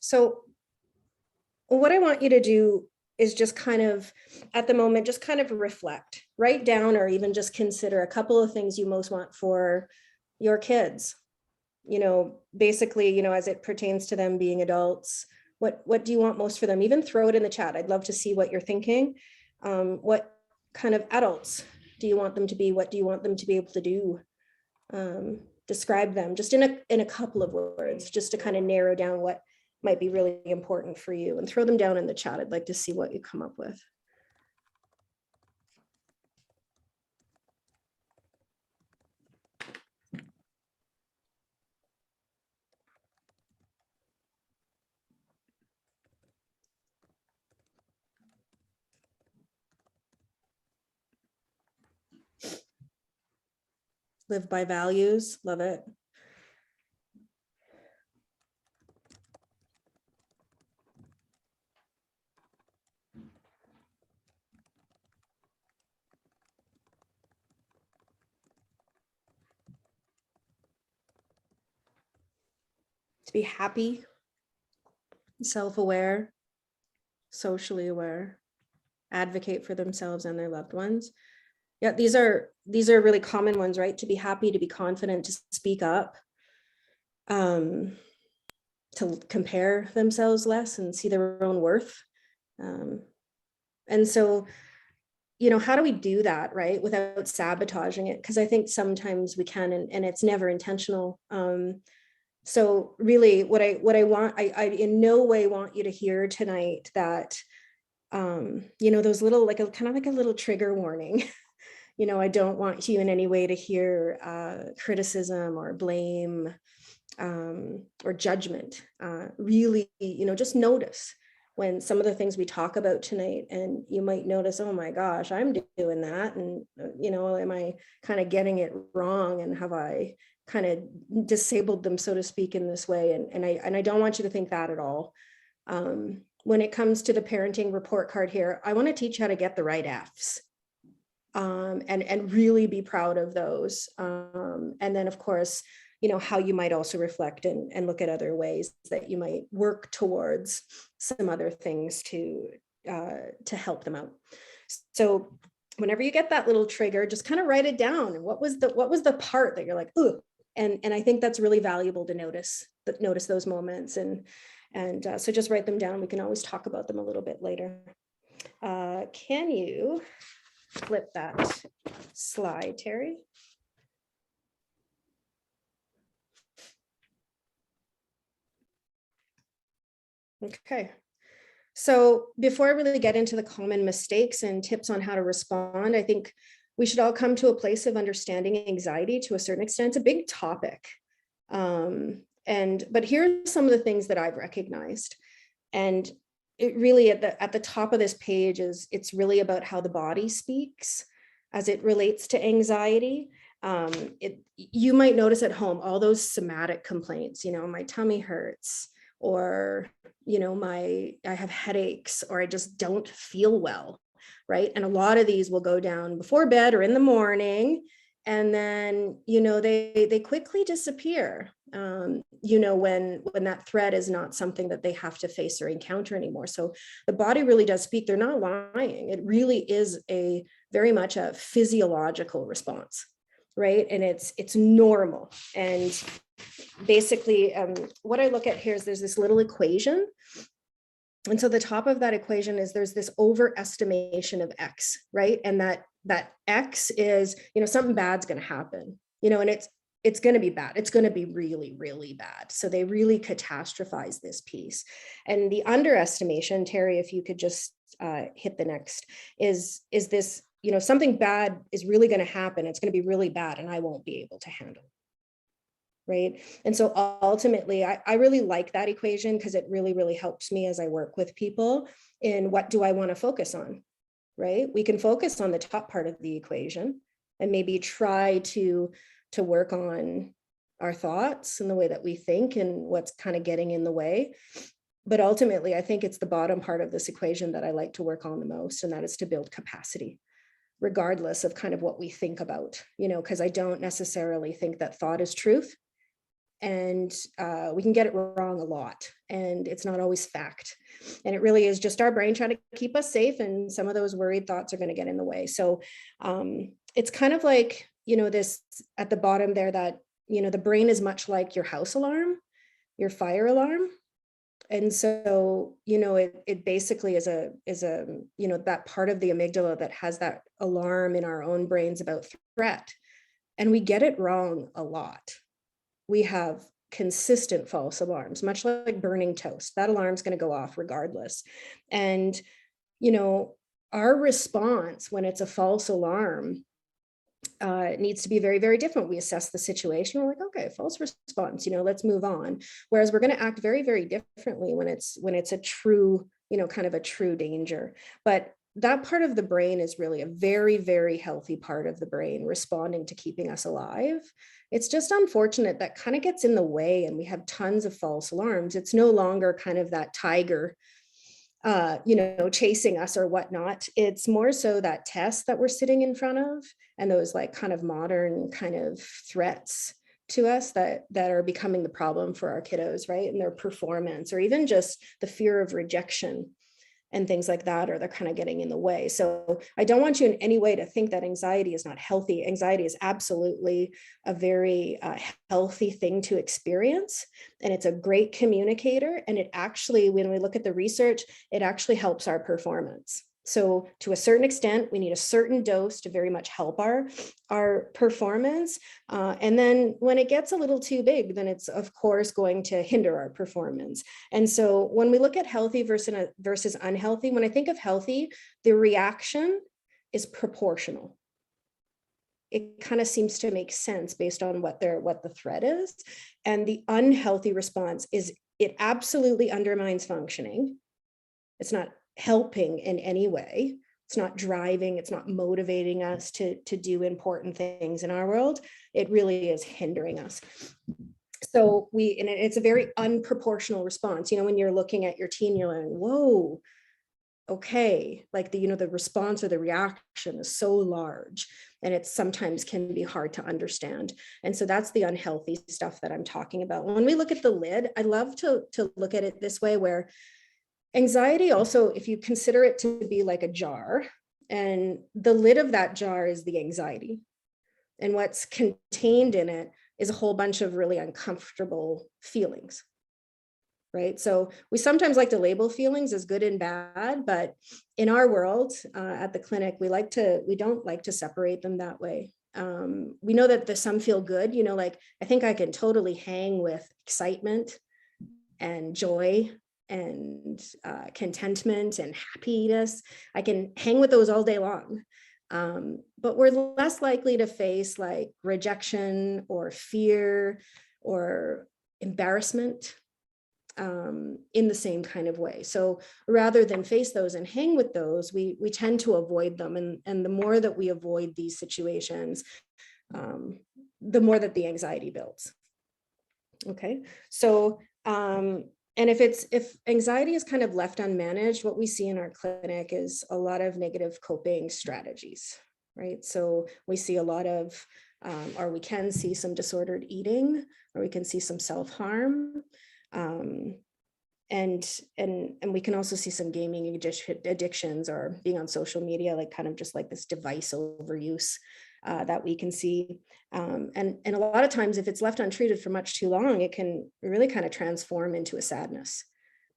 So what I want you to do is just kind of, at the moment, just kind of reflect, write down, or even just consider a couple of things you most want for your kids. Basically, as it pertains to them being adults, what do you want most for them? Even throw it in the chat. I'd love to see what you're thinking. What kind of adults do you want them to be? What do you want them to be able to do? Describe them just in a couple of words, just to kind of narrow down what might be really important for you, and throw them down in the chat. I'd like to see what you come up with. Live by values. Love it. To be happy, self-aware, socially aware, advocate for themselves and their loved ones. Yeah, these are really common ones, right? To be happy, to be confident, to speak up, to compare themselves less and see their own worth. And so, how do we do that, right, without sabotaging it? Because I think sometimes we can, and it's never intentional. So really what I want, I in no way want you to hear tonight that, those little, kind of like a little trigger warning. I don't want you in any way to hear criticism or blame or judgment. Really, just notice when some of the things we talk about tonight, and you might notice, oh my gosh, I'm doing that. And, am I kind of getting it wrong? And have I kind of disabled them, so to speak, in this way? And I don't want you to think that at all. When it comes to the parenting report card here, I want to teach how to get the right Fs. And really be proud of those. And then, of course, how you might also reflect and look at other ways that you might work towards some other things to help them out. So whenever you get that little trigger, just kind of write it down. And what was the part that you're like, ooh, and I think that's really valuable to notice those moments. And so just write them down. We can always talk about them a little bit later. Can you flip that slide, Terry? Okay. So before I really get into the common mistakes and tips on how to respond, I think we should all come to a place of understanding anxiety to a certain extent. It's a big topic. But here's some of the things that I've recognized. And it really, at the top of this page, it's really about how the body speaks as it relates to anxiety. You might notice at home all those somatic complaints, my tummy hurts, or I have headaches, or I just don't feel well, right? And a lot of these will go down before bed or in the morning, and then they quickly disappear. When that threat is not something that they have to face or encounter anymore. So the body really does speak. They're not lying. It really is very much a physiological response, right? And it's normal. And basically, what I look at here is there's this little equation. And so the top of that equation is there's this overestimation of X, right? And that X is, something bad's going to happen, and it's going to be bad. It's going to be really, really bad. So they really catastrophize this piece. And the underestimation, Terry, if you could just hit the next, is this, something bad is really going to happen. It's going to be really bad, and I won't be able to handle it. Right. And so ultimately, I really like that equation, because it really, really helps me as I work with people in what do I want to focus on, right? We can focus on the top part of the equation and maybe try to work on our thoughts and the way that we think and what's kind of getting in the way. But ultimately, I think it's the bottom part of this equation that I like to work on the most, and that is to build capacity, regardless of kind of what we think about, because I don't necessarily think that thought is truth. And we can get it wrong a lot, and it's not always fact. And it really is just our brain trying to keep us safe, and some of those worried thoughts are going to get in the way. So it's kind of like, this at the bottom there, that, the brain is much like your house alarm, your fire alarm. And so, it basically is a that part of the amygdala that has that alarm in our own brains about threat. And we get it wrong a lot. We have consistent false alarms, much like burning toast. That alarm's going to go off regardless. And, our response when it's a false alarm needs to be very, very different. We assess the situation. We're like, okay, false response, let's move on. Whereas we're going to act very, very differently when it's a true, kind of a true danger. But that part of the brain is really a very, very healthy part of the brain, responding to keeping us alive. It's just unfortunate that kind of gets in the way, and we have tons of false alarms. It's no longer kind of that tiger chasing us or whatnot. It's more so that test that we're sitting in front of, and those like kind of modern kind of threats to us that are becoming the problem for our kiddos, right? And their performance, or even just the fear of rejection and things like that, or they're kind of getting in the way. So I don't want you in any way to think that anxiety is not healthy. Anxiety is absolutely a very healthy thing to experience. And it's a great communicator. And it actually, when we look at the research, it actually helps our performance. So to a certain extent, we need a certain dose to very much help our performance. And then when it gets a little too big, then it's of course going to hinder our performance. And so when we look at healthy versus unhealthy, when I think of healthy, the reaction is proportional. It kind of seems to make sense based on what the threat is. And the unhealthy response is it absolutely undermines functioning. It's not helping in any way. It's not driving, it's not motivating us to do important things in our world. It really is hindering us. So and it's a very unproportional response. When you're looking at your teen, you're like, whoa, okay, like the response or the reaction is so large, and it sometimes can be hard to understand. And so that's the unhealthy stuff that I'm talking about. When we look at the lid, I love to look at it this way, where anxiety also, if you consider it to be like a jar, and the lid of that jar is the anxiety, and what's contained in it is a whole bunch of really uncomfortable feelings, right? So we sometimes like to label feelings as good and bad, but in our world at the clinic, we don't like to separate them that way. We know that some feel good, like I think I can totally hang with excitement and joy and contentment and happiness. I can hang with those all day long. But we're less likely to face like rejection or fear or embarrassment in the same kind of way. So rather than face those and hang with those, we tend to avoid them. And the more that we avoid these situations, the more that the anxiety builds. Okay, so and if anxiety is kind of left unmanaged, what we see in our clinic is a lot of negative coping strategies, right? So we see a lot of, or we can see some disordered eating, or we can see some self-harm. And we can also see some gaming addictions, or being on social media, like kind of just like this device overuse that we can see. And a lot of times, if it's left untreated for much too long, it can really kind of transform into a sadness.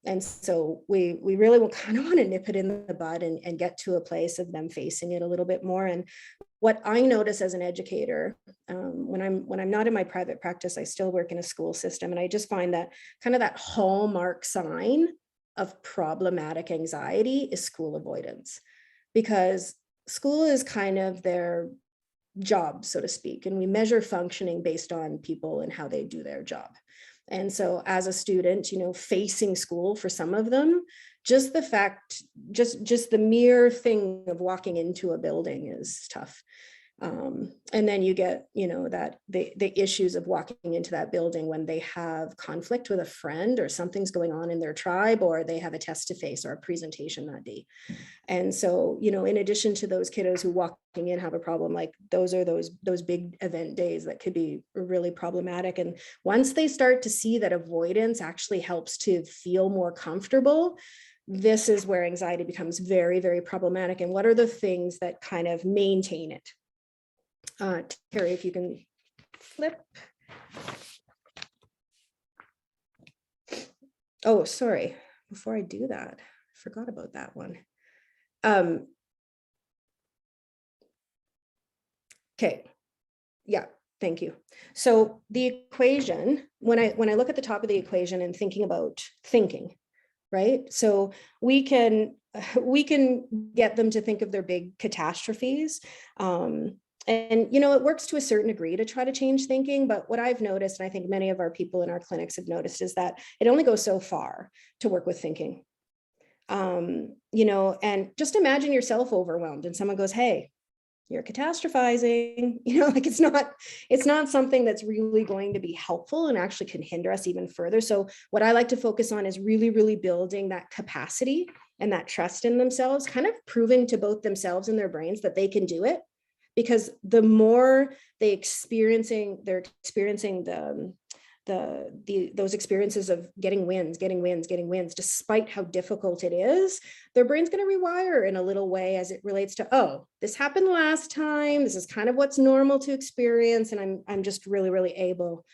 And so we really will kind of want to nip it in the bud and get to a place of them facing it a little bit more. And what I notice as an educator, when I'm not in my private practice, I still work in a school system, and I just find that kind of that hallmark sign of problematic anxiety is school avoidance, because school is kind of their job, so to speak, and we measure functioning based on people and how they do their job. And so as a student, facing school for some of them, just the fact, just the mere thing of walking into a building is tough. And then you get, that the issues of walking into that building when they have conflict with a friend or something's going on in their tribe, or they have a test to face or a presentation that day. And so, in addition to those kiddos who walking in have a problem, like those are those big event days that could be really problematic. And once they start to see that avoidance actually helps to feel more comfortable, this is where anxiety becomes very, very problematic. And what are the things that kind of maintain it? Terry, if you can flip. Oh, sorry. Before I do that, I forgot about that one. Okay. Yeah, thank you. So the equation, when I look at the top of the equation and thinking about thinking, right? So we can get them to think of their big catastrophes. And, it works to a certain degree to try to change thinking. But what I've noticed, and I think many of our people in our clinics have noticed, is that it only goes so far to work with thinking. And just imagine yourself overwhelmed and someone goes, hey, you're catastrophizing, like it's not something that's really going to be helpful and actually can hinder us even further. So what I like to focus on is really, really building that capacity and that trust in themselves, kind of proving to both themselves and their brains that they can do it. Because the more they're experiencing those experiences of getting wins, despite how difficult it is, their brain's going to rewire in a little way as it relates to, oh, this happened last time. This is kind of what's normal to experience. And I'm just really, really able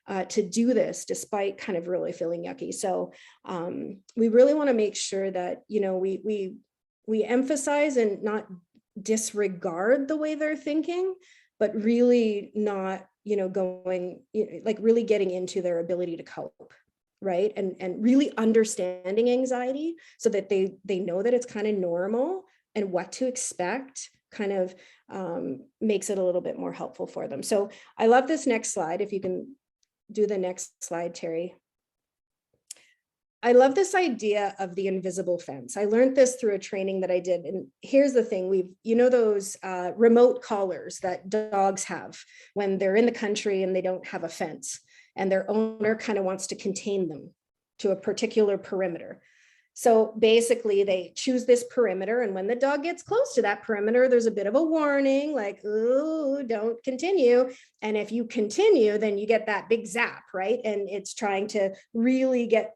to do this despite kind of really feeling yucky. So we really want to make sure that, we emphasize and not disregard the way they're thinking, but really not, going, like really getting into their ability to cope, right? And really understanding anxiety so that they know that it's kind of normal and what to expect kind of makes it a little bit more helpful for them. So I love this next slide. If you can do the next slide, Terry. I love this idea of the invisible fence. I learned this through a training that I did. And here's the thing, those remote collars that dogs have when they're in the country and they don't have a fence and their owner kind of wants to contain them to a particular perimeter. So basically they choose this perimeter, and when the dog gets close to that perimeter, there's a bit of a warning like, ooh, don't continue. And if you continue, then you get that big zap, right? And it's trying to really get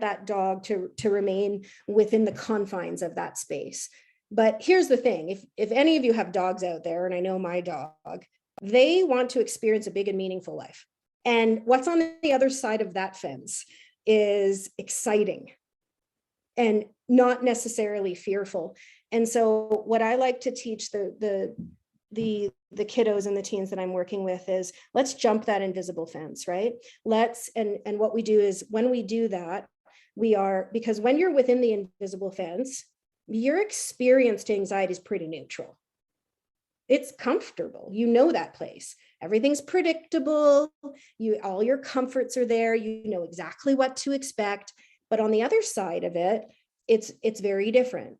that dog to remain within the confines of that space. But here's the thing, if any of you have dogs out there, and I know my dog, they want to experience a big and meaningful life. And what's on the other side of that fence is exciting and not necessarily fearful. And so what I like to teach the kiddos and the teens that I'm working with is, let's jump that invisible fence, right? And what we do is, when we do that, because when you're within the invisible fence, your experience to anxiety is pretty neutral. It's comfortable. That place. Everything's predictable. All your comforts are there. You know exactly what to expect. But on the other side of it, it's very different.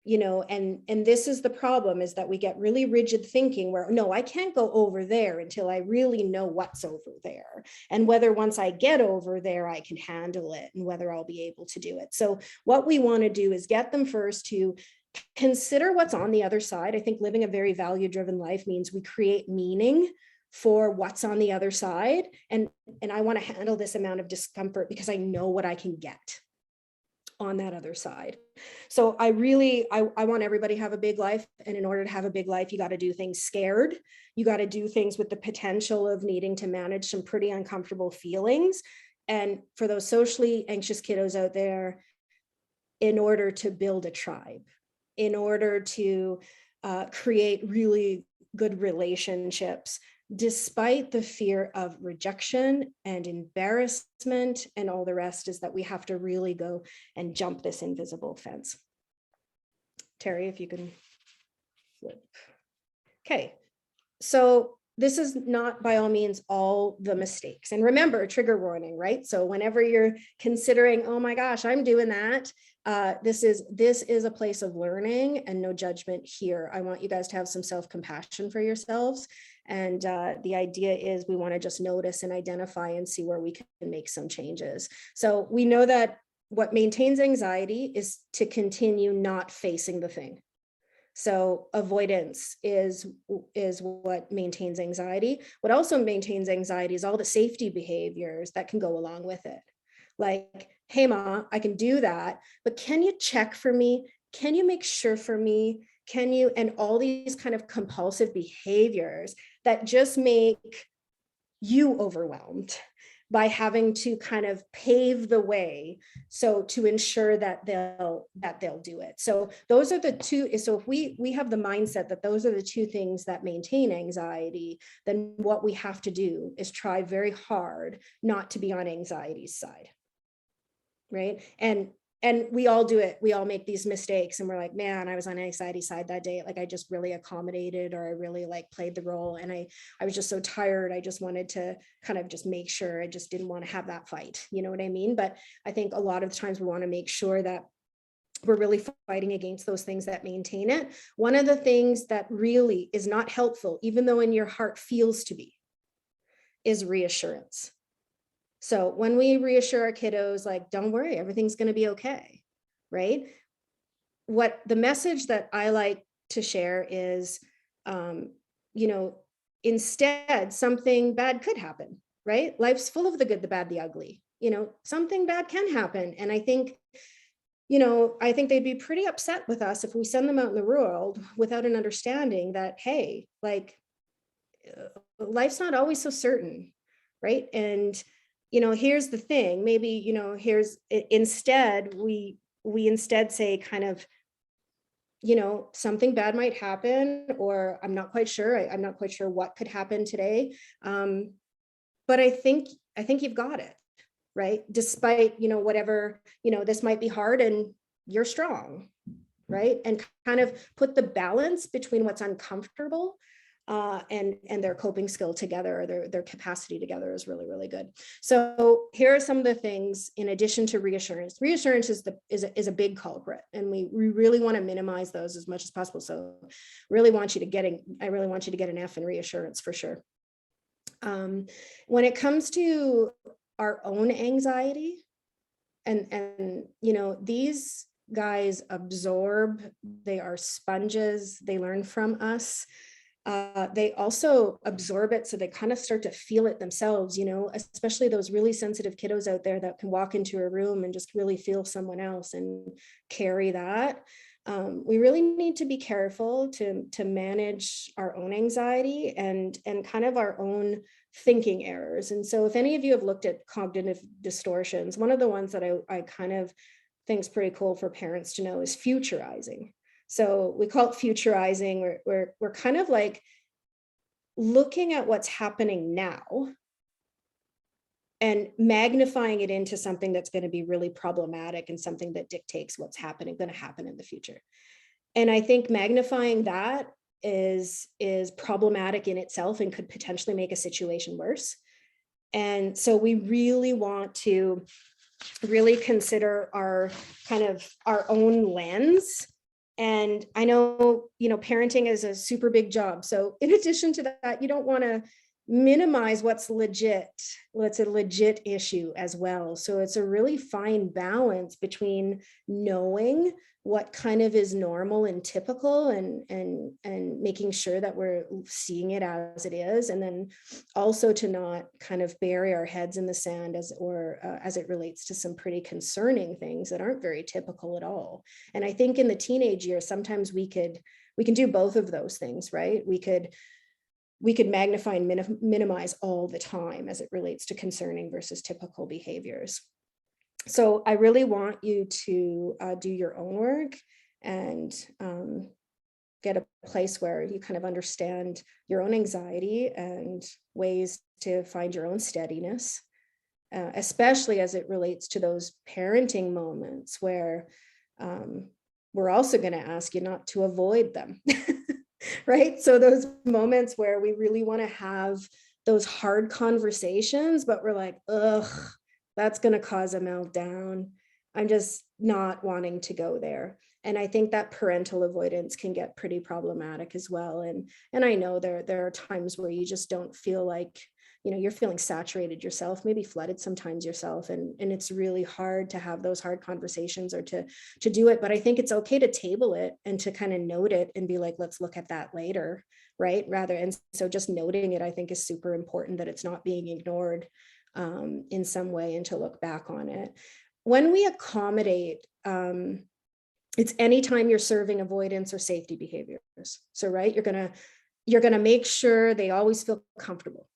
And this is the problem, is that we get really rigid thinking where, no, I can't go over there until I really know what's over there, and whether once I get over there, I can handle it, and whether I'll be able to do it. So what we want to do is get them first to consider what's on the other side. I think living a very value-driven life means we create meaning for what's on the other side. And I want to handle this amount of discomfort because I know what I can get on that other side. So I want everybody to have a big life. And in order to have a big life, you got to do things scared. You got to do things with the potential of needing to manage some pretty uncomfortable feelings. And for those socially anxious kiddos out there, in order to build a tribe, in order to create really good relationships, despite the fear of rejection and embarrassment and all the rest, is that we have to really go and jump this invisible fence. Terry, if you can flip. Okay, so this is not by all means all the mistakes. And remember, trigger warning, right? So whenever you're considering, oh my gosh, I'm doing that, This is a place of learning and no judgment here. I want you guys to have some self-compassion for yourselves. And the idea is we want to just notice and identify and see where we can make some changes. So we know that what maintains anxiety is to continue not facing the thing. So avoidance is what maintains anxiety. What also maintains anxiety is all the safety behaviors that can go along with it. Like, hey, Ma, I can do that, but can you check for me? Can you make sure for me? Can you? And all these kind of compulsive behaviors that just make you overwhelmed by having to kind of pave the way so to ensure that they'll do it. So those are the two. So if we have the mindset that those are the two things that maintain anxiety, then what we have to do is try very hard not to be on anxiety's side. Right. And we all do it. We all make these mistakes and we're like, man, I was on anxiety side that day. Like I just really accommodated, or I really like played the role. And I was just so tired. I just wanted to kind of just make sure. I just didn't want to have that fight. You know what I mean? But I think a lot of times we want to make sure that we're really fighting against those things that maintain it. One of the things that really is not helpful, even though in your heart feels to be, is reassurance. So when we reassure our kiddos, like, don't worry, everything's going to be okay, right? What the message that I like to share is, instead, something bad could happen, right? Life's full of the good, the bad, the ugly. Something bad can happen. And I think they'd be pretty upset with us if we send them out in the world without an understanding that, hey, like, life's not always so certain, right? And here's the thing, maybe, instead, we instead say kind of, something bad might happen, or I'm not quite sure. I'm not quite sure what could happen today. But I think you've got it, right? Despite, whatever, this might be hard and you're strong, right? And kind of put the balance between what's uncomfortable and their coping skill together, or their capacity together is really, really good. So here are some of the things in addition to reassurance. Reassurance is a big culprit, and we really want to minimize those as much as possible. So I really want you to get an F in reassurance for sure. When it comes to our own anxiety, and these guys absorb, they are sponges, they learn from us. They also absorb it, so they kind of start to feel it themselves, especially those really sensitive kiddos out there that can walk into a room and just really feel someone else and carry that. We really need to be careful to manage our own anxiety and kind of our own thinking errors. And so if any of you have looked at cognitive distortions, one of the ones that I kind of think is pretty cool for parents to know is futurizing. So we call it futurizing. We're kind of like looking at what's happening now and magnifying it into something that's going to be really problematic and something that dictates what's going to happen in the future. And I think magnifying that is problematic in itself and could potentially make a situation worse. And so we really want to really consider our own lens. And I know, parenting is a super big job. So in addition to that, you don't want to minimize what's a legit issue as well. So it's a really fine balance between knowing what kind of is normal and typical and making sure that we're seeing it as it is. And then also to not kind of bury our heads in the sand as it relates to some pretty concerning things that aren't very typical at all. And I think in the teenage years, sometimes we can do both of those things, right? We could magnify and minimize all the time as it relates to concerning versus typical behaviors. So I really want you to do your own work and get a place where you kind of understand your own anxiety and ways to find your own steadiness, especially as it relates to those parenting moments where we're also going to ask you not to avoid them. Right? So those moments where we really want to have those hard conversations, but we're like, ugh, that's going to cause a meltdown. I'm just not wanting to go there. And I think that parental avoidance can get pretty problematic as well. And I know there are times where you just don't feel like, you're feeling saturated yourself, maybe flooded sometimes yourself. And it's really hard to have those hard conversations or to do it. But I think it's okay to table it and to kind of note it and be like, let's look at that later. Right. And so just noting it, I think, is super important, that it's not being ignored in some way, and to look back on it. When we accommodate, it's anytime you're serving avoidance or safety behaviors. So, right, you're gonna make sure they always feel comfortable,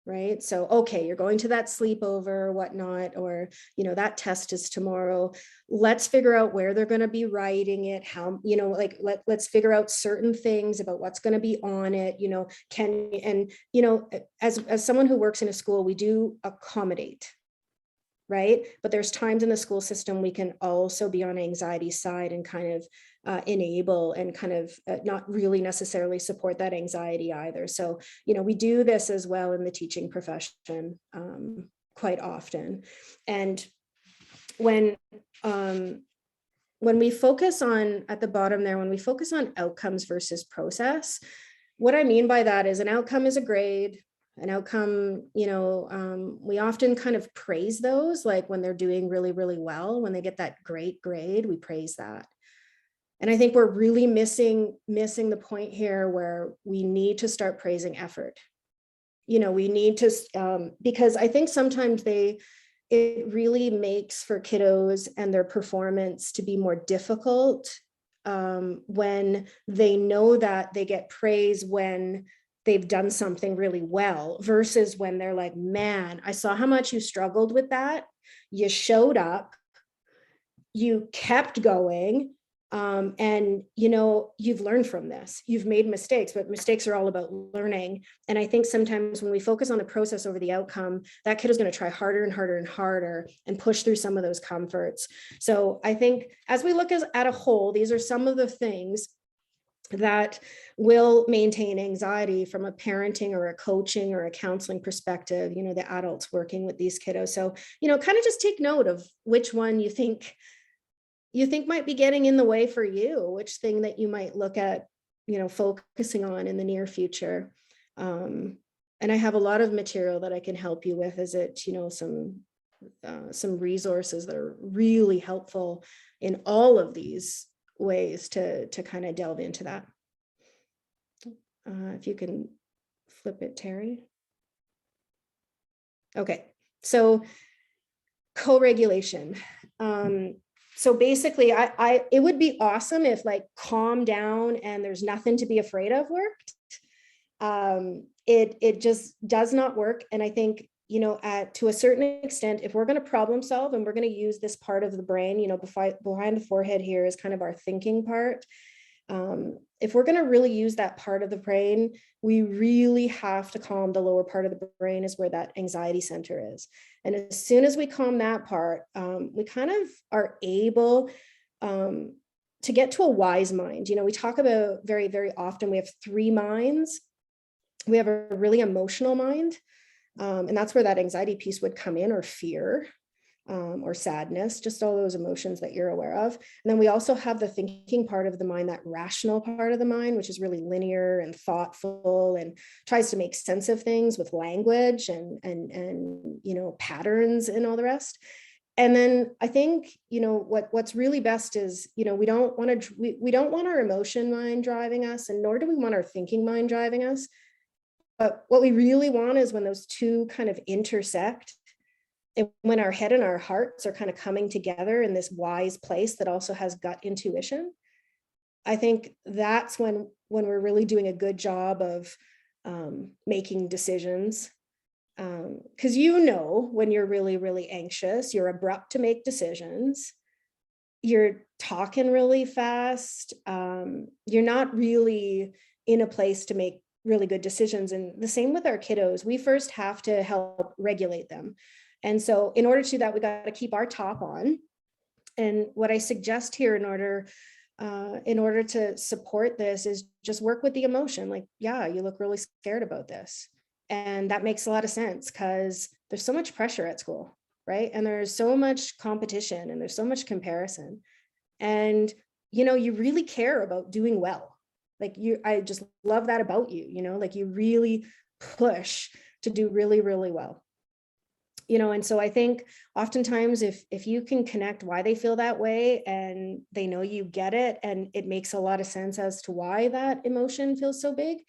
right? So, okay, you're going to that sleepover or whatnot, or, that test is tomorrow. Let's figure out where they're going to be writing it, how, like, let's figure out certain things about what's going to be on it, as someone who works in a school, we do accommodate, right? But there's times in the school system we can also be on anxiety side and kind of enable and kind of not really necessarily support that anxiety either. So, we do this as well in the teaching profession quite often. And when we focus on, at the bottom there, when we focus on outcomes versus process, what I mean by that is an outcome is a grade. An outcome, we often kind of praise those, like when they're doing really, really well, when they get that great grade, we praise that. And I think we're really missing the point here, where we need to start praising effort. We need to, because I think sometimes it really makes for kiddos and their performance to be more difficult when they know that they get praise when they've done something really well, versus when they're like, man, I saw how much you struggled with that. You showed up, you kept going. And you've learned from this. You've made mistakes, but mistakes are all about learning. And I think sometimes when we focus on the process over the outcome, that kid is going to try harder and harder and harder and push through some of those comforts. So I think as we look at a whole, these are some of the things that will maintain anxiety from a parenting or a coaching or a counseling perspective, the adults working with these kiddos. So, kind of just take note of which one you think might be getting in the way for you, which thing that you might look at, focusing on in the near future. And I have a lot of material that I can help you with. Is it, some resources that are really helpful in all of these ways to kind of delve into that. If you can flip it, Terry. Okay, so co-regulation. So basically, it would be awesome if, like, calm down and there's nothing to be afraid of worked. It just does not work. And I think, to a certain extent, if we're going to problem solve and we're going to use this part of the brain, behind the forehead here is kind of our thinking part. If we're going to really use that part of the brain, we really have to calm the lower part of the brain, is where that anxiety center is. And as soon as we calm that part, we kind of are able to get to a wise mind. We talk about very, very often, we have three minds. We have a really emotional mind, and that's where that anxiety piece would come in, or fear. Or sadness, just all those emotions that you're aware of. And then we also have the thinking part of the mind, that rational part of the mind, which is really linear and thoughtful and tries to make sense of things with language and patterns and all the rest. And then I think, what's really best is, we don't want our emotion mind driving us, and nor do we want our thinking mind driving us. But what we really want is when those two kind of intersect, and when our head and our hearts are kind of coming together in this wise place that also has gut intuition. I think that's when we're really doing a good job of making decisions. Because when you're really, really anxious, you're abrupt to make decisions. You're talking really fast. You're not really in a place to make really good decisions. And the same with our kiddos. We first have to help regulate them. And so in order to do that, we got to keep our top on. And what I suggest here in order to support this is just work with the emotion. Like, yeah, you look really scared about this. And that makes a lot of sense, because there's so much pressure at school. right? And there's so much competition and there's so much comparison. And, you really care about doing well. Like I just love that about you, like you really push to do really, really well. And so I think oftentimes if you can connect why they feel that way and they know you get it and it makes a lot of sense as to why that emotion feels so big,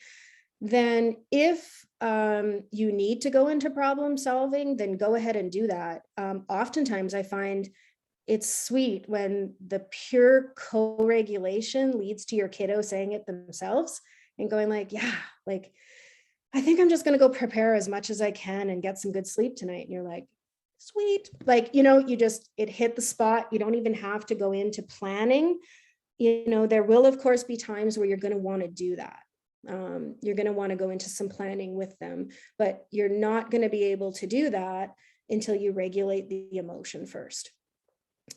then if you need to go into problem solving, then go ahead and do that. Oftentimes I find it's sweet when the pure co-regulation leads to your kiddo saying it themselves and going like, yeah, like, I think I'm just going to go prepare as much as I can and get some good sleep tonight. And you're like, sweet. Like, it hit the spot. You don't even have to go into planning. There will, of course, be times where you're going to want to do that. You're going to want to go into some planning with them, but you're not going to be able to do that until you regulate the emotion first.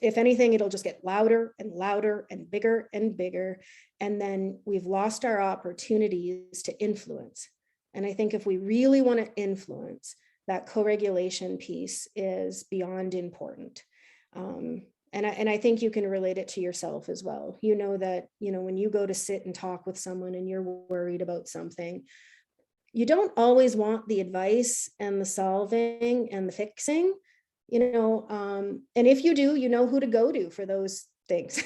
If anything, it'll just get louder and louder and bigger and bigger. And then we've lost our opportunities to influence. And I think if we really want to influence, that co-regulation piece is beyond important. And I think you can relate it to yourself as well. That, when you go to sit and talk with someone and you're worried about something, you don't always want the advice and the solving and the fixing, and if you do, you know who to go to for those things.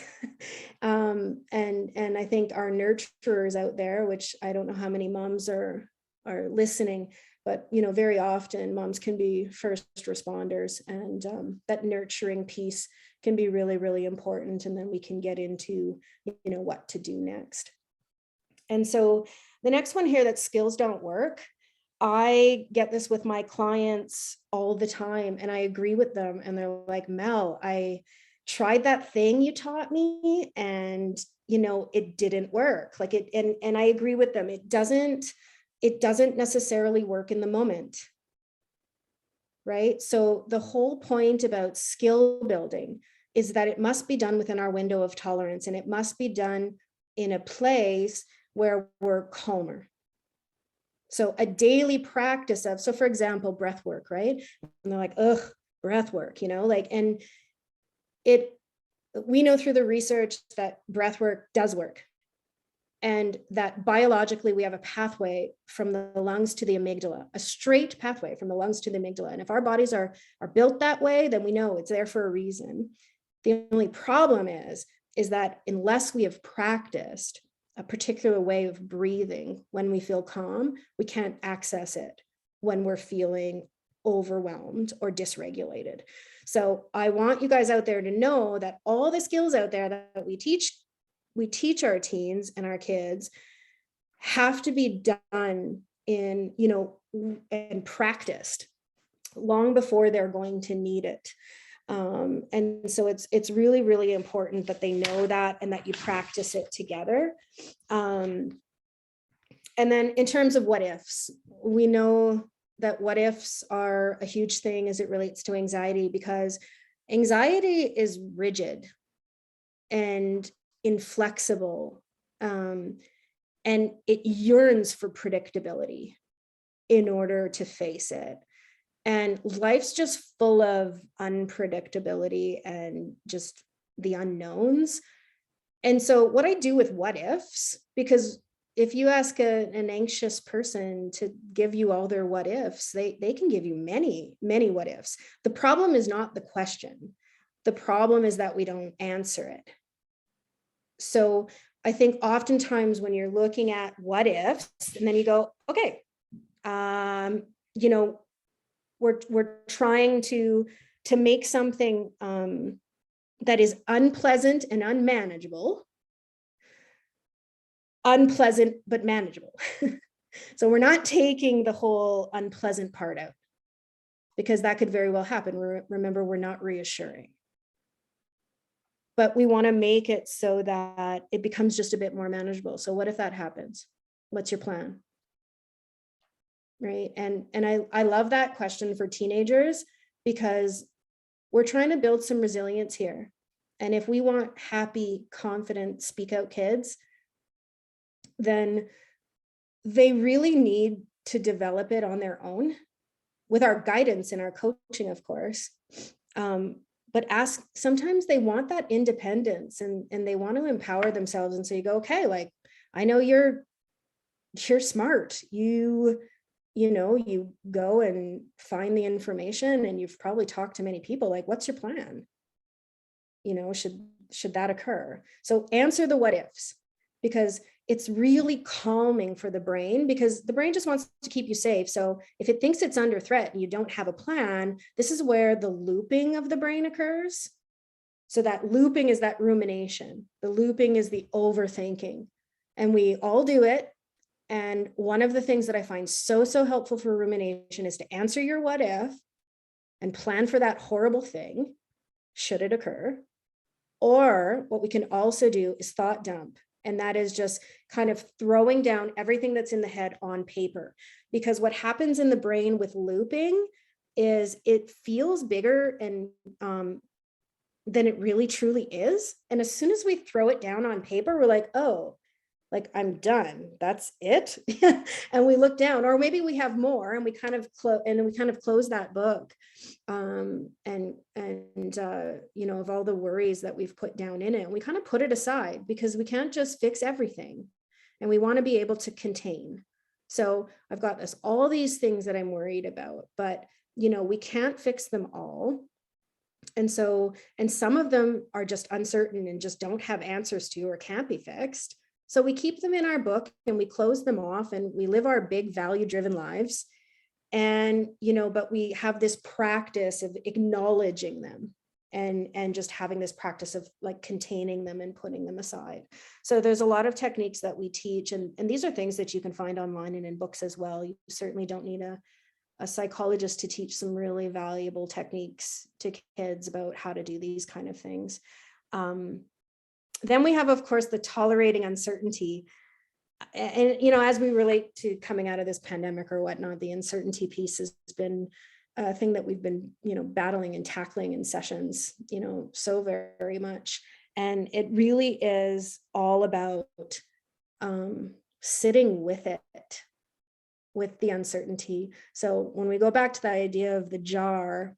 And I think our nurturers out there, which I don't know how many moms are listening, but very often moms can be first responders, and that nurturing piece can be really, really important. And then we can get into what to do next. And so the next one here, that skills don't work. I get this with my clients all the time, and I agree with them. And they're like, Mel, I tried that thing you taught me, and it didn't work. Like it, and I agree with them. It doesn't necessarily work in the moment. Right? So the whole point about skill building is that it must be done within our window of tolerance, and it must be done in a place where we're calmer. So a daily practice of, so for example, breath work, right? And they're like, ugh, breath work, and we know through the research that breath work does work. And that biologically we have a pathway from the lungs to the amygdala, a straight pathway from the lungs to the amygdala. And if our bodies are built that way, then we know it's there for a reason. The only problem is that unless we have practiced a particular way of breathing when we feel calm, we can't access it when we're feeling overwhelmed or dysregulated. So I want you guys out there to know that all the skills out there that we teach our teens and our kids have to be done in, and practiced long before they're going to need it. And so it's really, really important that they know that and that you practice it together. And then in terms of what ifs, we know that what ifs are a huge thing as it relates to anxiety, because anxiety is rigid and inflexible, and it yearns for predictability in order to face it. And life's just full of unpredictability and just the unknowns. And so what I do with what ifs, because if you ask an anxious person to give you all their what ifs, they can give you many, many what ifs. The problem is not the question. The problem is that we don't answer it. So I think oftentimes when you're looking at what ifs, and then you go, okay, we're trying to make something that is unpleasant and unmanageable, unpleasant but manageable. So we're not taking the whole unpleasant part out, because that could very well happen. Remember, we're not reassuring. But we want to make it so that it becomes just a bit more manageable. So what if that happens? What's your plan? Right. And I love that question for teenagers, because we're trying to build some resilience here. And if we want happy, confident, speak out kids, then they really need to develop it on their own with our guidance and our coaching, of course. But sometimes they want that independence and they want to empower themselves. And so you go, okay, like, I know you're smart. You go and find the information, and you've probably talked to many people. Like, what's your plan? Should that occur? So answer the what ifs, because it's really calming for the brain, because the brain just wants to keep you safe. So if it thinks it's under threat and you don't have a plan, this is where the looping of the brain occurs. So that looping is that rumination. The looping is the overthinking. And we all do it. And one of the things that I find so helpful for rumination is to answer your what if and plan for that horrible thing, should it occur. Or what we can also do is thought dump. And that is just kind of throwing down everything that's in the head on paper. Because what happens in the brain with looping is it feels bigger and than it really truly is. And as soon as we throw it down on paper, we're like, oh, like, I'm done. That's it. And we look down, or maybe we have more, and we kind of close that book. Of all the worries that we've put down in it, we kind of put it aside, because we can't just fix everything, and we want to be able to contain. So I've got all these things that I'm worried about, but we can't fix them all. And some of them are just uncertain and just don't have answers to, or can't be fixed. So we keep them in our book and we close them off, and we live our big value-driven lives. And, but we have this practice of acknowledging them and just having this practice of like containing them and putting them aside. So there's a lot of techniques that we teach, and these are things that you can find online and in books as well. You certainly don't need a psychologist to teach some really valuable techniques to kids about how to do these kind of things. Then we have, of course, the tolerating uncertainty. And, as we relate to coming out of this pandemic or whatnot, the uncertainty piece has been a thing that we've been, battling and tackling in sessions, so very much. And it really is all about sitting with it, with the uncertainty. So when we go back to the idea of the jar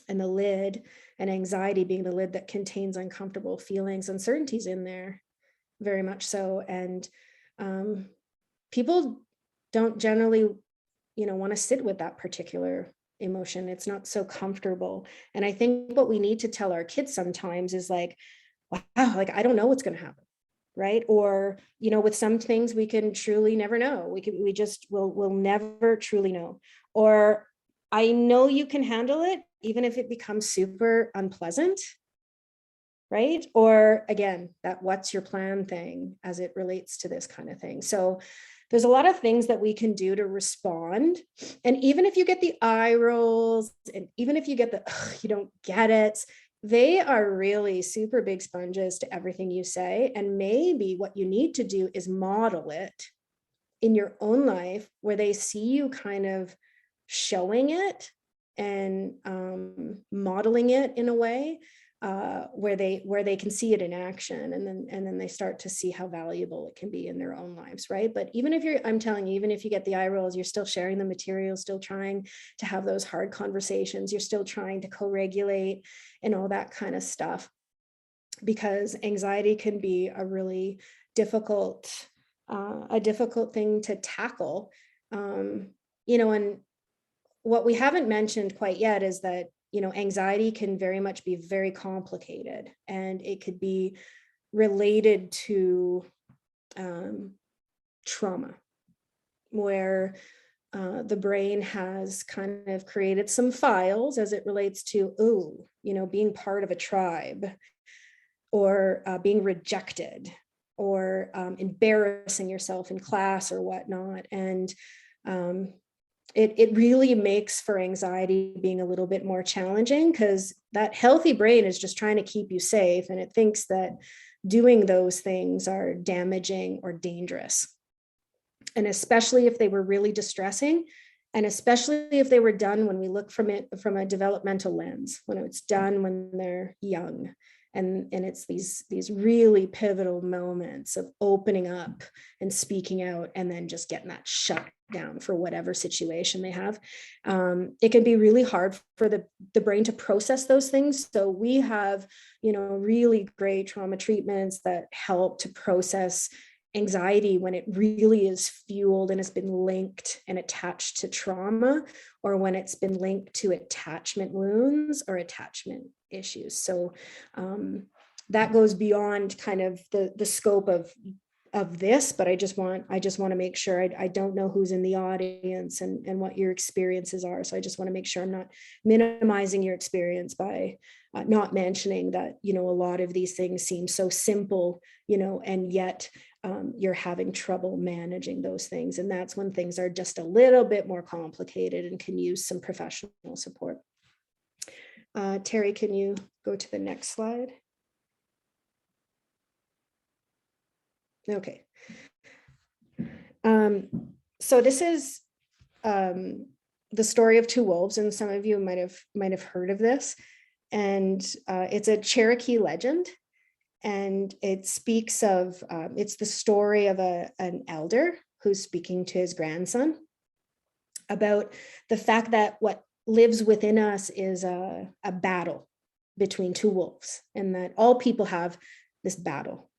and the lid, and anxiety being the lid that contains uncomfortable feelings, uncertainty's in there, very much so. And people don't generally, want to sit with that particular emotion. It's not so comfortable. And I think what we need to tell our kids sometimes is like, wow, like, I don't know what's going to happen. Right. Or, with some things we can truly never know. We'll never truly know. Or I know you can handle it, even if it becomes super unpleasant. Right. Or again, that what's your plan thing as it relates to this kind of thing. So there's a lot of things that we can do to respond. And even if you get the eye rolls, and even if you get you don't get it, they are really super big sponges to everything you say. And maybe what you need to do is model it in your own life, where they see you kind of showing it and modeling it in a way where they can see it in action, and then they start to see how valuable it can be in their own lives, right? But even if I'm telling you, even if you get the eye rolls, you're still sharing the material, still trying to have those hard conversations, you're still trying to co-regulate and all that kind of stuff, because anxiety can be a really difficult thing to tackle. And what we haven't mentioned quite yet is that, anxiety can very much be very complicated, and it could be related to trauma, where the brain has kind of created some files as it relates to, being part of a tribe, or being rejected, or embarrassing yourself in class or whatnot. And it really makes for anxiety being a little bit more challenging, because that healthy brain is just trying to keep you safe, and it thinks that doing those things are damaging or dangerous. And especially if they were really distressing, and especially if they were done when we look from it from a developmental lens, when it's done when they're young. And it's these really pivotal moments of opening up and speaking out, and then just getting that shut down for whatever situation they have. It can be really hard for the brain to process those things. So we have, really great trauma treatments that help to process anxiety when it really is fueled and has been linked and attached to trauma, or when it's been linked to attachment wounds or attachment issues. So that goes beyond kind of the scope of this, but I just want to make sure, I don't know who's in the audience and what your experiences are. So I just want to make sure I'm not minimizing your experience by not mentioning that, a lot of these things seem so simple, and yet you're having trouble managing those things. And that's when things are just a little bit more complicated and can use some professional support. Terry, can you go to the next slide? Okay. So this is the story of two wolves, and some of you might have heard of this. And it's a Cherokee legend, and it speaks of it's the story of an elder who's speaking to his grandson about the fact that what lives within us is a battle between two wolves, and that all people have this battle.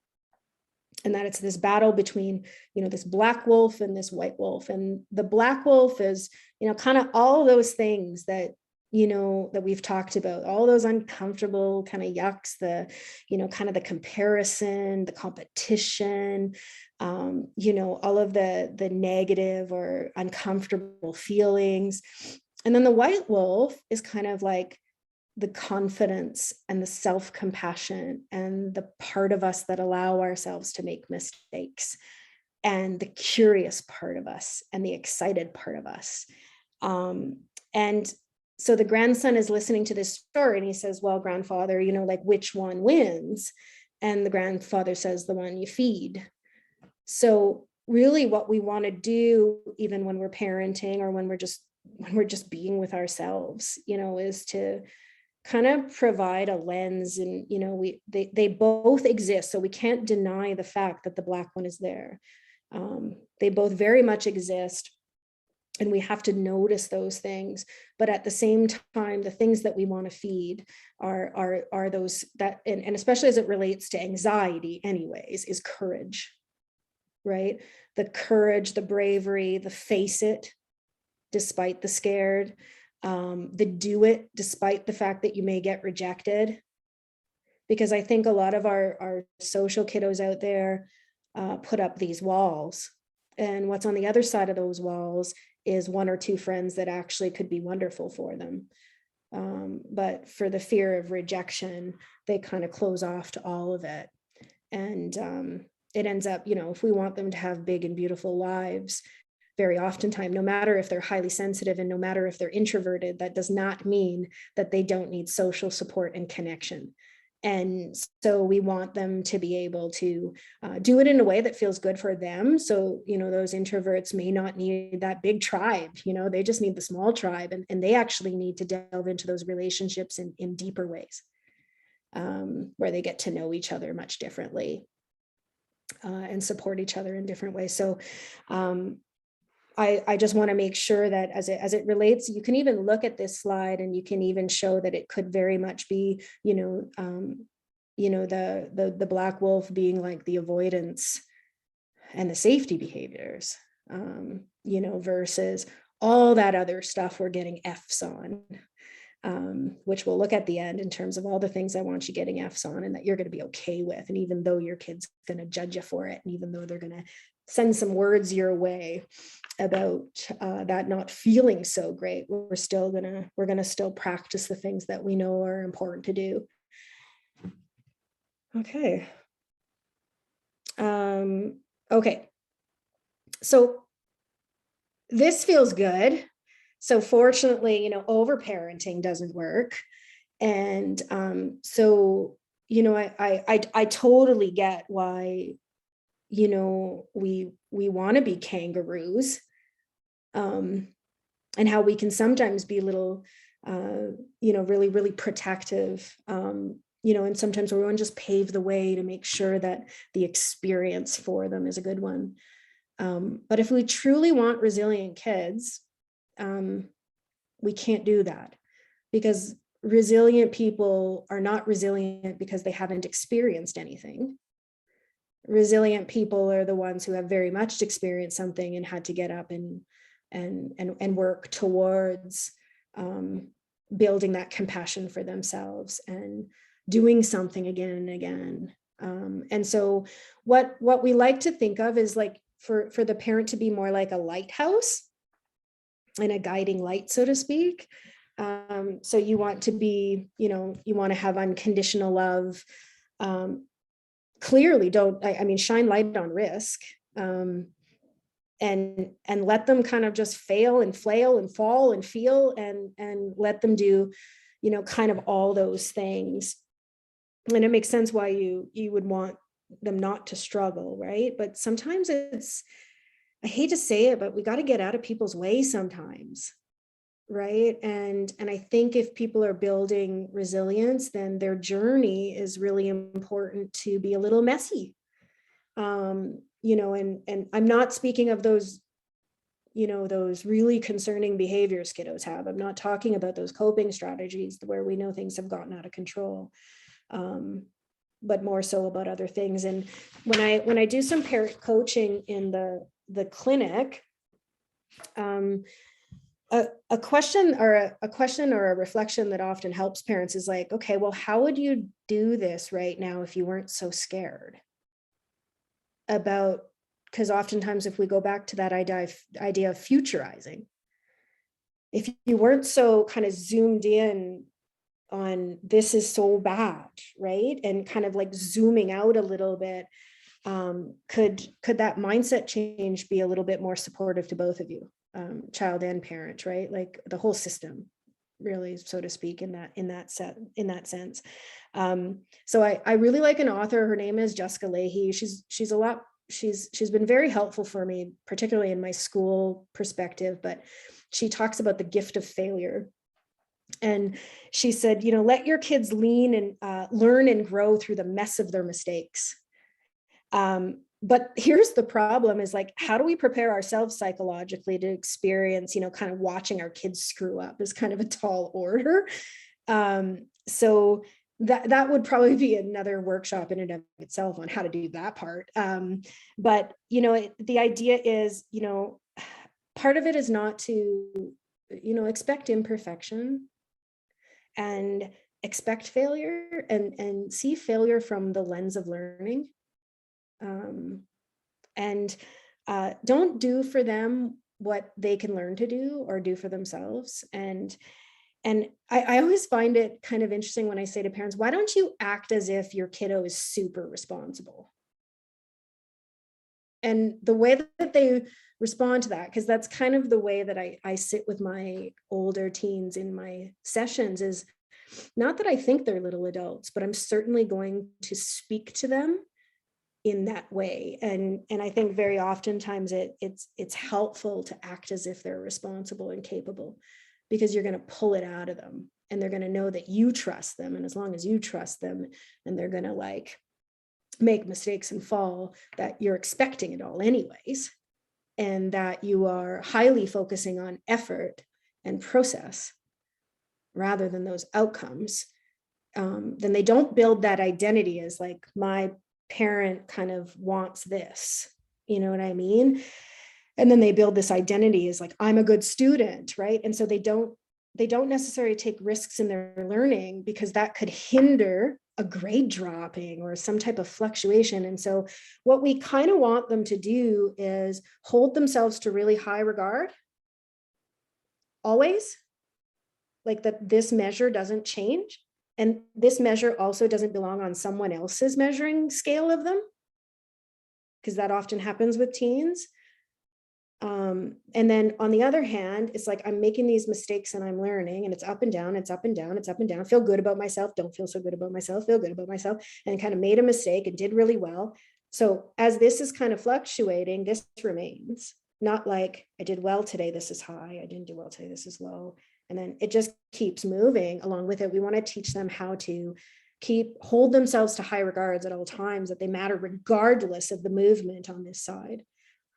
And that it's this battle between, this black wolf and this white wolf. And the black wolf is, kind of all those things that, that we've talked about, all those uncomfortable kind of yucks, the, kind of the comparison, the competition, all of the negative or uncomfortable feelings. And then the white wolf is kind of like the confidence and the self-compassion and the part of us that allow ourselves to make mistakes, and the curious part of us and the excited part of us. And so the grandson is listening to this story, and he says, well, grandfather, which one wins? And the grandfather says, the one you feed. So really what we want to do, even when we're parenting or when we're just being with ourselves, is to kind of provide a lens. And they both exist, so we can't deny the fact that the black one is there. They both very much exist, and we have to notice those things. But at the same time, the things that we want to feed are those that, and especially as it relates to anxiety anyways, is courage, right? The courage, the bravery, the face it despite the scared, the do it despite the fact that you may get rejected. Because I think a lot of our social kiddos out there put up these walls, and what's on the other side of those walls is one or two friends that actually could be wonderful for them. But for the fear of rejection, they kind of close off to all of it. And it ends up, if we want them to have big and beautiful lives, very oftentimes, no matter if they're highly sensitive and no matter if they're introverted, that does not mean that they don't need social support and connection. And so we want them to be able to do it in a way that feels good for them. So, those introverts may not need that big tribe, they just need the small tribe, and they actually need to delve into those relationships in deeper ways, where they get to know each other much differently and support each other in different ways. So I just want to make sure that as it relates, you can even look at this slide and you can even show that it could very much be, the black wolf being like the avoidance and the safety behaviors, versus all that other stuff we're getting F's on, which we'll look at the end in terms of all the things I want you getting F's on and that you're going to be okay with. And even though your kid's going to judge you for it, and even though they're going to send some words your way about that not feeling so great, we're gonna still practice the things that we know are important to do. Okay. Okay. So this feels good. So fortunately, over-parenting doesn't work. And so, I totally get why, we want to be kangaroos, and how we can sometimes be little, really, really protective, and sometimes we want to just pave the way to make sure that the experience for them is a good one. But if we truly want resilient kids, we can't do that, because resilient people are not resilient because they haven't experienced anything. Resilient people are the ones who have very much experienced something and had to get up and work towards building that compassion for themselves and doing something again and again. And so what we like to think of is like for the parent to be more like a lighthouse and a guiding light, so to speak. So you want to be, you want to have unconditional love. Clearly shine light on risk, and let them kind of just fail and flail and fall and feel and let them do, kind of all those things. And it makes sense why you would want them not to struggle, right? But sometimes I hate to say it, but we got to get out of people's way sometimes, right? And I think if people are building resilience, then their journey is really important to be a little messy. And I'm not speaking of those, those really concerning behaviors kiddos have. I'm not talking about those coping strategies where we know things have gotten out of control, but more so about other things. And when I do some parent coaching in the clinic, a question or a reflection that often helps parents is like, okay, well, how would you do this right now if you weren't so scared about, because oftentimes if we go back to that idea of futurizing, if you weren't so kind of zoomed in on this is so bad, right? And kind of like zooming out a little bit, could that mindset change be a little bit more supportive to both of you, child and parent, right? Like the whole system, really, so to speak, in that sense. So I really like an author. Her name is Jessica Lahey. She's been very helpful for me, particularly in my school perspective, but she talks about the gift of failure. And she said, let your kids lean and learn and grow through the mess of their mistakes. But here's the problem is like, how do we prepare ourselves psychologically to experience, kind of watching our kids screw up is kind of a tall order. So that would probably be another workshop in and of itself on how to do that part. But, the idea is, part of it is not to, expect imperfection and expect failure and see failure from the lens of learning. And don't do for them what they can learn to do or do for themselves. And I always find it kind of interesting when I say to parents, why don't you act as if your kiddo is super responsible? And the way that they respond to that, because that's kind of the way that I sit with my older teens in my sessions, is not that I think they're little adults, but I'm certainly going to speak to them in that way. And I think very oftentimes it's helpful to act as if they're responsible and capable, because you're going to pull it out of them and they're going to know that you trust them. And as long as you trust them and they're going to like make mistakes and fall, that you're expecting it all anyways, and that you are highly focusing on effort and process rather than those outcomes, then they don't build that identity as like, my parent kind of wants this, you know what I mean? And then they build this identity as like, I'm a good student, right? And so they don't necessarily take risks in their learning, because that could hinder a grade dropping or some type of fluctuation. And so what we kind of want them to do is hold themselves to really high regard always, like that this measure doesn't change. And this measure also doesn't belong on someone else's measuring scale of them, because that often happens with teens. And then on the other hand, it's like, I'm making these mistakes and I'm learning, and it's up and down, it's up and down, it's up and down. Feel good about myself, don't feel so good about myself, feel good about myself, and kind of made a mistake and did really well. So as this is kind of fluctuating, this remains, not like I did well today, this is high, I didn't do well today, this is low. And then it just keeps moving along with it. We want to teach them how to hold themselves to high regards at all times, that they matter regardless of the movement on this side.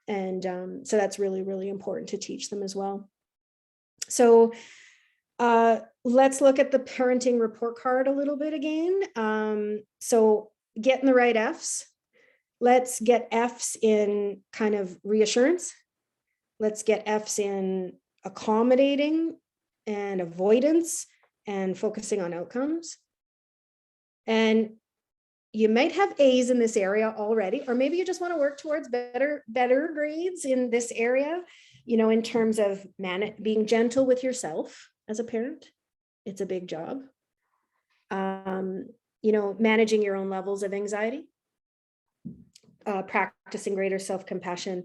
And so that's really, really important to teach them as well. So let's look at the parenting report card a little bit again. So getting the right F's. Let's get F's in kind of reassurance. Let's get F's in accommodating and avoidance and focusing on outcomes. And you might have A's in this area already, or maybe you just want to work towards better grades in this area, in terms of being gentle with yourself as a parent. It's a big job. Managing your own levels of anxiety, practicing greater self-compassion,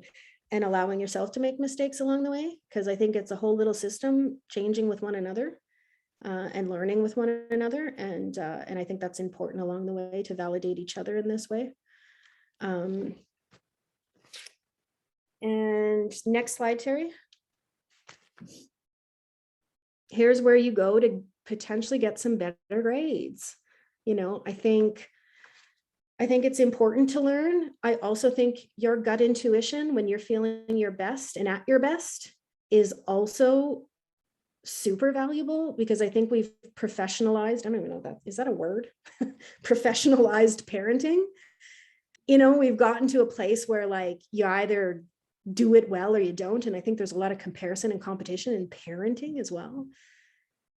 and allowing yourself to make mistakes along the way, because I think it's a whole little system, changing with one another. And learning with one another. And I think that's important along the way, to validate each other in this way. And next slide, Terry. Here's where you go to potentially get some better grades. I think it's important to learn. I also think your gut intuition when you're feeling your best and at your best is also super valuable, because I think we've professionalized, I don't even know is that a word? Professionalized parenting. We've gotten to a place where like you either do it well or you don't. And I think there's a lot of comparison and competition in parenting as well.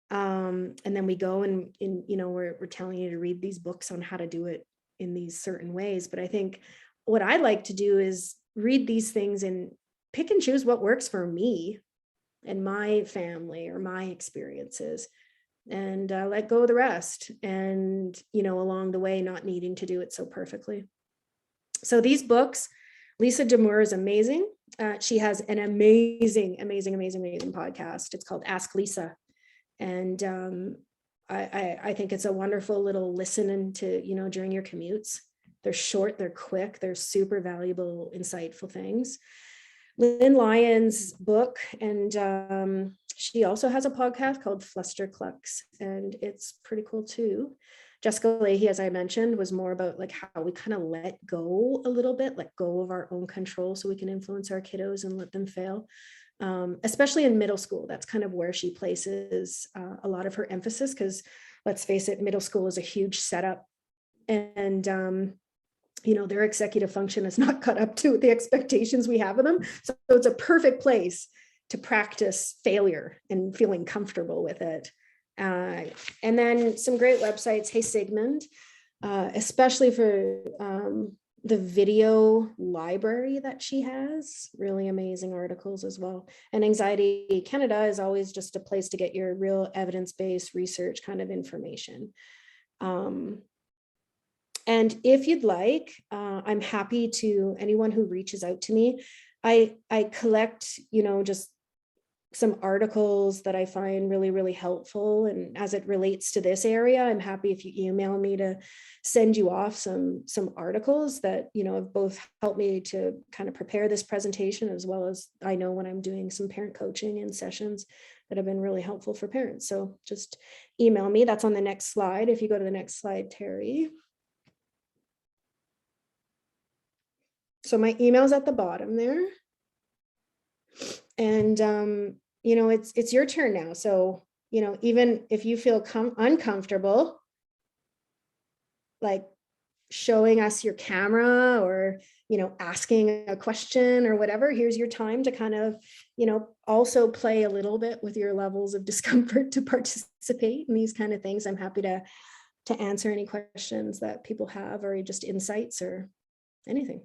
And then we go and we're telling you to read these books on how to do it in these certain ways. But I think what I like to do is read these things and pick and choose what works for me and my family or my experiences, and let go of the rest. And, along the way, not needing to do it so perfectly. So these books, Lisa Damour is amazing. She has an amazing podcast. It's called Ask Lisa. And I think it's a wonderful little listen to, during your commutes. They're short, they're quick, they're super valuable, insightful things. Lynn Lyon's book, and she also has a podcast called Flusterclux, and it's pretty cool too. Jessica Leahy, as I mentioned, was more about like how we kind of let go a little bit, let go of our own control so we can influence our kiddos and let them fail. Especially in middle school, that's kind of where she places a lot of her emphasis, because let's face it, middle school is a huge setup, and their executive function is not caught up to the expectations we have of them. So it's a perfect place to practice failure and feeling comfortable with it. And then some great websites. Hey Sigmund, especially for the video library that she has, really amazing articles as well. And Anxiety Canada is always just a place to get your real evidence-based research kind of information. And if you'd like, I'm happy to anyone who reaches out to me. I collect, just some articles that I find really, really helpful. And as it relates to this area, I'm happy if you email me to send you off some articles that, have both helped me to kind of prepare this presentation, as well as I know when I'm doing some parent coaching and sessions that have been really helpful for parents. So just email me. That's on the next slide. If you go to the next slide, Terry. So my email's at the bottom there. And, it's your turn now. So, even if you feel uncomfortable, like showing us your camera or, asking a question or whatever, here's your time to kind of, also play a little bit with your levels of discomfort to participate in these kind of things. I'm happy to answer any questions that people have, or just insights or anything.